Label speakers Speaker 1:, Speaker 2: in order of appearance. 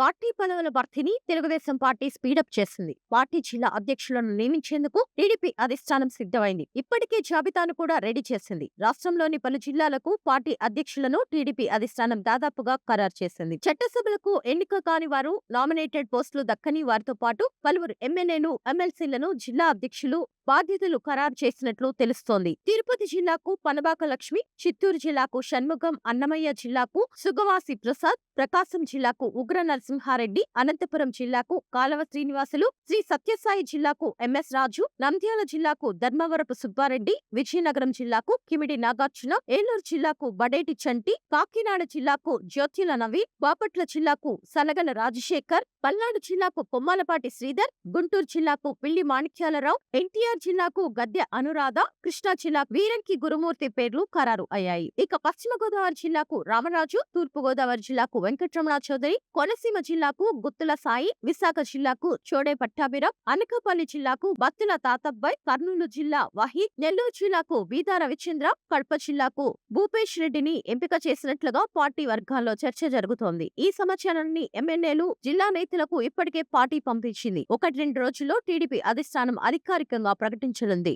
Speaker 1: Party పదవుల భర్తీని Telugu Desam party speedup చేసింది. Party జిల్లా అధ్యక్షులను నియమించేందుకు టీడీపీ అధిష్టానం సిద్ధమైంది. ఇప్పటికే జాబితాను కూడా రెడీ చేసింది. రాష్ట్రంలోని పలు జిల్లాలకు పార్టీ అధ్యక్షులను టీడీపీ అధిష్టానం దాదాపుగా ఖరారు చేసింది. చట్టసభలకు ఎన్నిక కాని వారు, నామినేటెడ్ పోస్టులు దక్కని వారితో పాటు పలువురు ఎమ్మెల్యేలు, ఎమ్మెల్సీలను జిల్లా అధ్యక్షులు బాధ్యతలు ఖరారు చేసినట్లు తెలుస్తోంది. తిరుపతి జిల్లాకు పనబాక లక్ష్మి, చిత్తూరు జిల్లాకు షణ్ముగం, అన్నమయ్య జిల్లాకు సుగవాసి ప్రసాద్, ప్రకాశం జిల్లాకు ఉగ్ర నరసింహారెడ్డి, అనంతపురం జిల్లాకు కాలవ శ్రీనివాసులు, శ్రీ సత్యసాయి జిల్లాకు ఎంఎస్ రాజు, నంద్యాల జిల్లాకు ధర్మవరపు సుబ్బారెడ్డి, విజయనగరం జిల్లాకు కిమిడి నాగార్జున, ఏలూరు జిల్లాకు బడేటి చంటి, కాకినాడ జిల్లాకు జ్యోతిల నవీన్, బాపట్ల జిల్లాకు సనగల రాజశేఖర్, పల్నాడు జిల్లాకు పొమ్మాలపాటి శ్రీధర్, గుంటూరు జిల్లాకు పిల్లి మాణిక్యాలరావు, ఎన్టీఆర్ జిల్లాకు గద్దె అనురాధ, కృష్ణా జిల్లాకు వీరంకి గురుమూర్తి పేర్లు ఖరారు అయ్యాయి. ఇక పశ్చిమ గోదావరి జిల్లాకు రామరాజు, తూర్పు గోదావరి జిల్లాకు వెంకటరమణ చౌదరి, కోనసీమ జిల్లాకు గుత్తుల సాయి, విశాఖ జిల్లాకు చోడే పట్టాభిరామ్, అనకాపల్లి జిల్లాకు బత్తుల తాతబ్బాయ్, కర్నూలు జిల్లా వహీద్, నెల్లూరు జిల్లాకు బీదా రవిచంద్ర, కడప జిల్లాకు భూపేష్ రెడ్డిని ఎంపిక చేసినట్లుగా పార్టీ వర్గాల్లో చర్చ జరుగుతోంది. ఈ సమాచారాన్ని ఎమ్మెల్యేలు, జిల్లా నేతలకు ఇప్పటికే పార్టీ పంపించింది. 1-2 రోజుల్లో టీడీపీ అధిష్టానం అధికారికంగా ప్రకటించనుంది.